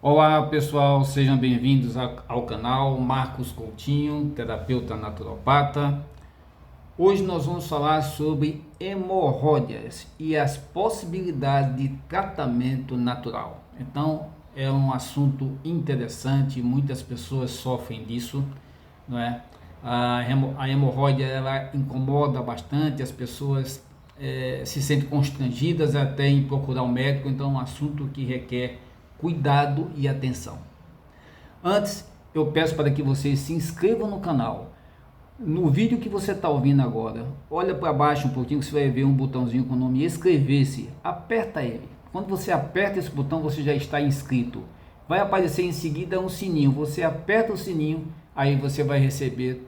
Olá pessoal, sejam bem-vindos ao canal Marcos Coutinho, terapeuta naturopata. Hoje nós vamos falar sobre hemorroidas e as possibilidades de tratamento natural. Então é um assunto interessante, muitas pessoas sofrem disso, não é? A hemorroida ela incomoda bastante, as pessoas se sentem constrangidas até em procurar um médico, então é um assunto que requer cuidado e atenção. Antes, eu peço para que vocês se inscrevam no canal. No vídeo que você está ouvindo agora, olha para baixo um pouquinho que você vai ver um botãozinho com o nome inscrever-se. Aperta ele. Quando você aperta esse botão, você já está inscrito. Vai aparecer em seguida um sininho. Você aperta o sininho, aí você vai receber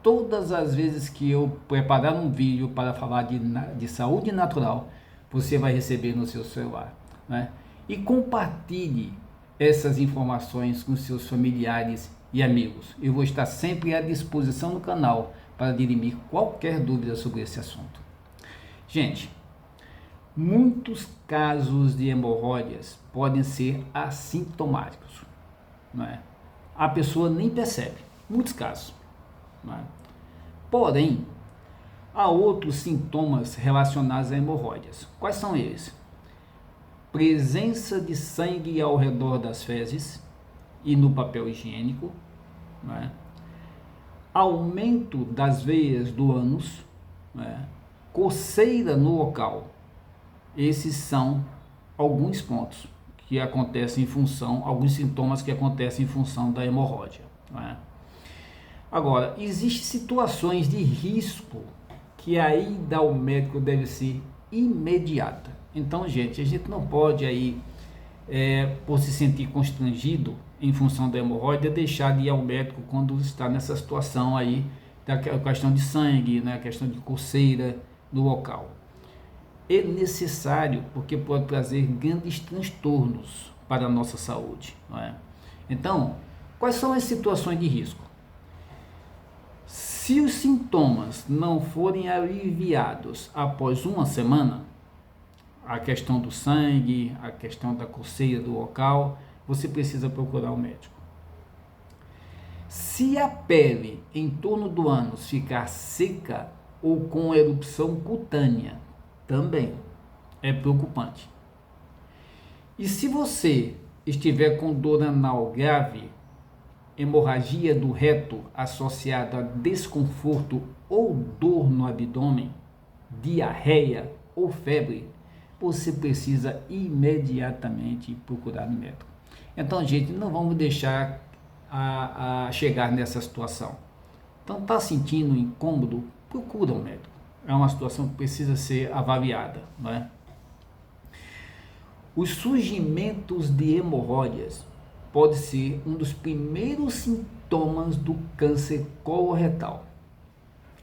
todas as vezes que eu preparar um vídeo para falar de saúde natural, você vai receber no seu celular, né? E compartilhe essas informações com seus familiares e amigos. Eu vou estar sempre à disposição no canal para dirimir qualquer dúvida sobre esse assunto. Gente, muitos casos de hemorroidas podem ser assintomáticos, não é? A pessoa nem percebe, muitos casos, não é? Porém, há outros sintomas relacionados a hemorroidas. Quais são eles? Presença de sangue ao redor das fezes e no papel higiênico, né? Aumento das veias do ânus, né? Coceira no local. Esses são alguns pontos que acontecem em função, alguns sintomas que acontecem em função da hemorroida, né? Agora, existem situações de risco que a ida ao médico deve ser imediata. Então, gente, a gente não pode aí, por se sentir constrangido em função da hemorroida, deixar de ir ao médico quando está nessa situação aí, da questão de sangue, né, a questão de coceira no local. É necessário, porque pode trazer grandes transtornos para a nossa saúde, não é? Então, quais são as situações de risco? Se os sintomas não forem aliviados após uma semana, a questão do sangue, a questão da coceira do local, você precisa procurar o médico. Se a pele em torno do ânus ficar seca ou com erupção cutânea, também é preocupante. E se você estiver com dor anal grave, hemorragia do reto associada a desconforto ou dor no abdômen, diarreia ou febre, você precisa imediatamente procurar um médico. Então, gente, não vamos deixar a chegar nessa situação. Então, está sentindo incômodo? Procura um médico. É uma situação que precisa ser avaliada, não é? Os surgimentos de hemorroidas pode ser um dos primeiros sintomas do câncer coloretal.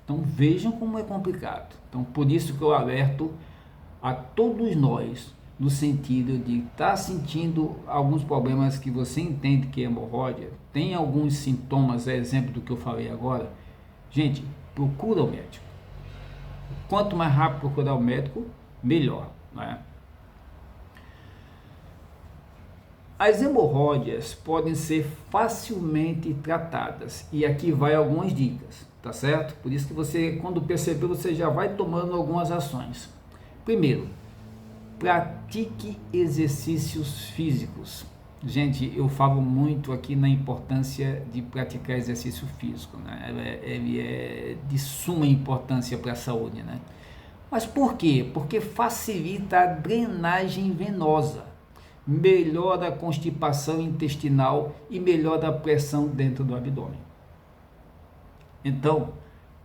Então vejam como é complicado. Então por isso que eu alerto a todos nós, no sentido de estar sentindo alguns problemas que você entende que é hemorroida, tem alguns sintomas, exemplo do que eu falei agora, gente, procura o médico. Quanto mais rápido procurar o médico, melhor, não é? As hemorroidas podem ser facilmente tratadas e aqui vai algumas dicas, tá certo? Por isso que você, quando perceber, você já vai tomando algumas ações. Primeiro, pratique exercícios físicos. Gente, eu falo muito aqui na importância de praticar exercício físico, né? Ele é de suma importância para a saúde, né? Mas por quê? Porque facilita a drenagem venosa, melhora a constipação intestinal e melhora a pressão dentro do abdômen. Então,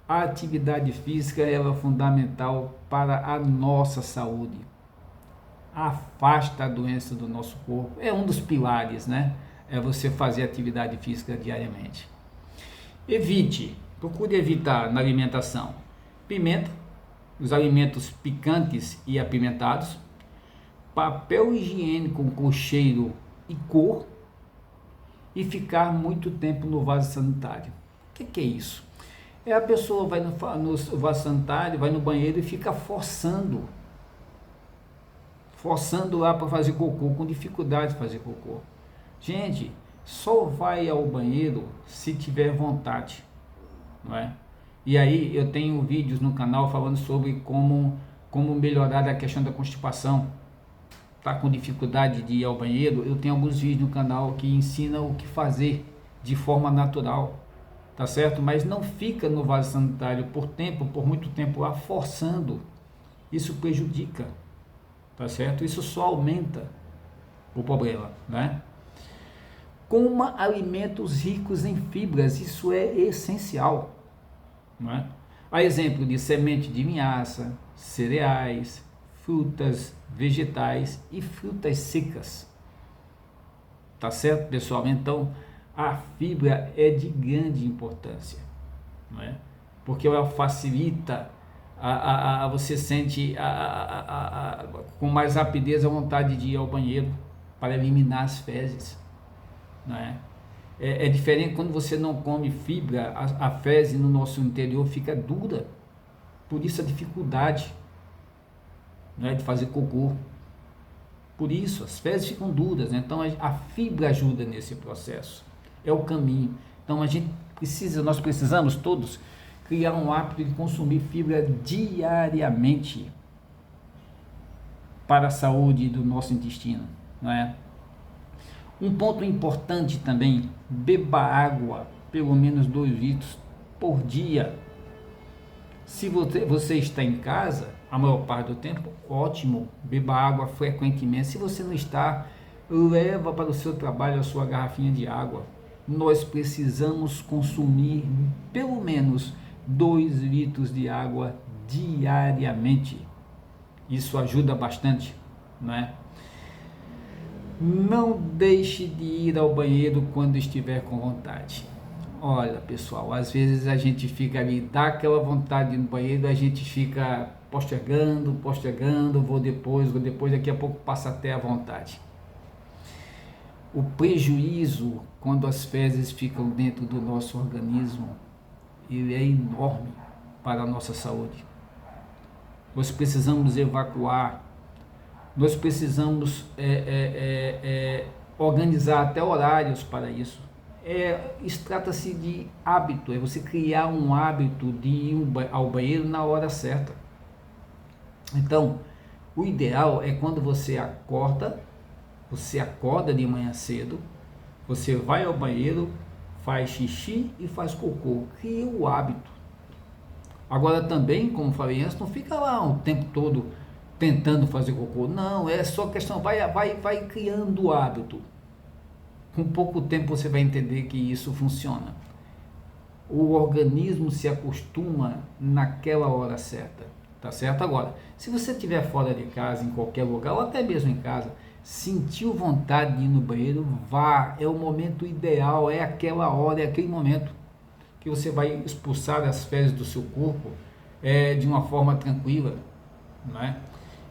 a atividade física ela é fundamental para a nossa saúde. Afasta a doença do nosso corpo. É um dos pilares, né? É você fazer atividade física diariamente. Procure evitar na alimentação pimenta, os alimentos picantes e apimentados, papel higiênico com cheiro e cor e ficar muito tempo no vaso sanitário. O que é isso? É a pessoa vai no vaso sanitário, vai no banheiro e fica forçando lá para fazer cocô, com dificuldade de fazer cocô. Gente, só vai ao banheiro se tiver vontade, não é? E aí eu tenho vídeos no canal falando sobre como melhorar a questão da constipação. Tá com dificuldade de ir ao banheiro? Eu tenho alguns vídeos no canal que ensinam o que fazer de forma natural, tá certo? Mas não fica no vaso sanitário por muito tempo lá forçando. Isso prejudica, tá certo? Isso só aumenta o problema, né? Coma alimentos ricos em fibras, isso é essencial, não é? A exemplo de semente de linhaça, cereais, frutas, vegetais e frutas secas. Tá certo, pessoal? Então, a fibra é de grande importância, não é? Porque ela facilita, você sente com mais rapidez a vontade de ir ao banheiro para eliminar as fezes, não é? É diferente quando você não come fibra, a fezes no nosso interior fica dura, por isso a dificuldade, né, de fazer cocô. Por isso as fezes ficam duras, né? Então a fibra ajuda nesse processo, é o caminho. Então nós precisamos todos criar um hábito de consumir fibra diariamente para a saúde do nosso intestino, não é? Um ponto importante também, beba água, pelo menos 2 litros por dia. Se você está em casa, a maior parte do tempo, ótimo, beba água frequentemente. Se você não está, leva para o seu trabalho a sua garrafinha de água. Nós precisamos consumir pelo menos 2 litros de água diariamente. Isso ajuda bastante, não é? Não deixe de ir ao banheiro quando estiver com vontade. Olha, pessoal, às vezes a gente fica ali, dá aquela vontade de ir no banheiro, a gente fica postergando, vou depois, daqui a pouco passa até a vontade. O prejuízo quando as fezes ficam dentro do nosso organismo, ele é enorme para a nossa saúde. Nós precisamos evacuar, nós precisamos organizar até horários para isso. Isso trata-se de hábito, é você criar um hábito de ir ao banheiro na hora certa. Então, o ideal é quando você acorda de manhã cedo, você vai ao banheiro, faz xixi e faz cocô, cria o hábito. Agora também, como falei antes, não fica lá o tempo todo tentando fazer cocô, não, é só questão, vai criando o hábito. Com pouco tempo você vai entender que isso funciona. O organismo se acostuma naquela hora certa, tá certo? Agora, se você estiver fora de casa, em qualquer lugar, ou até mesmo em casa, sentiu vontade de ir no banheiro, vá, é o momento ideal, é aquela hora, é aquele momento que você vai expulsar as fezes do seu corpo de uma forma tranquila, não é?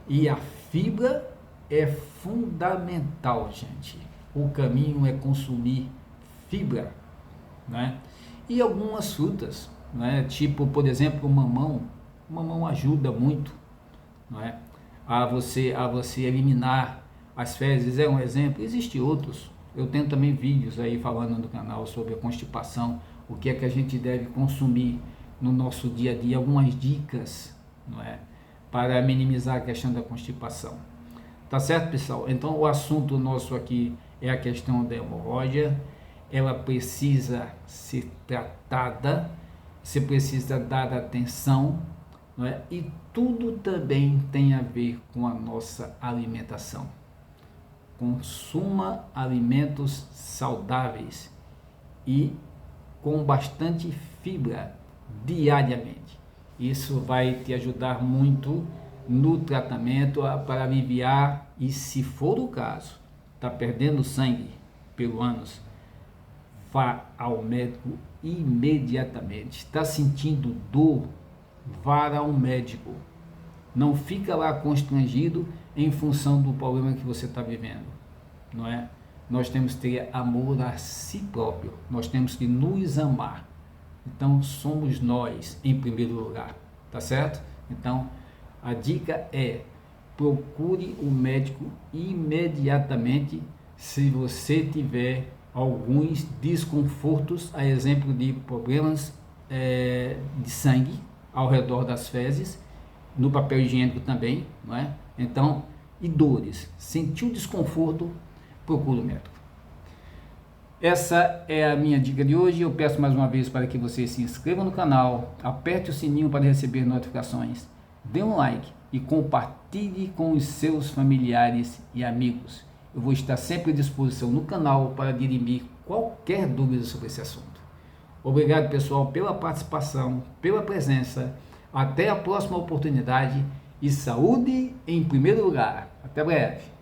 E a fibra é fundamental, gente. O caminho é consumir fibra, né? E algumas frutas, né? Tipo, por exemplo, o mamão. O mamão ajuda muito, não é? A você eliminar as fezes, é um exemplo. Existem outros. Eu tenho também vídeos aí falando no canal sobre a constipação, o que é que a gente deve consumir no nosso dia a dia, algumas dicas, não é? Para minimizar a questão da constipação. Tá certo, pessoal? Então o assunto nosso aqui é a questão da hemorroida. Ela precisa ser tratada, você precisa dar atenção, não é? E tudo também tem a ver com a nossa alimentação. Consuma alimentos saudáveis e com bastante fibra diariamente. Isso vai te ajudar muito no tratamento para aliviar, e se for o caso, está perdendo sangue pelo ânus, vá ao médico imediatamente. Está sentindo dor, vá ao médico. Não fica lá constrangido em função do problema que você está vivendo, não é? Nós temos que ter amor a si próprio, nós temos que nos amar. Então somos nós em primeiro lugar, tá certo? Então a dica é: procure o médico imediatamente se você tiver alguns desconfortos, a exemplo de problemas de sangue ao redor das fezes, no papel higiênico também, não é? Então, e dores. Sentiu desconforto, procura o médico. Essa é a minha dica de hoje. Eu peço mais uma vez para que você se inscreva no canal, aperte o sininho para receber notificações, dê um like e compartilhe com os seus familiares e amigos. Eu vou estar sempre à disposição no canal para dirimir qualquer dúvida sobre esse assunto. Obrigado, pessoal, pela participação, pela presença. Até a próxima oportunidade e saúde em primeiro lugar. Até breve.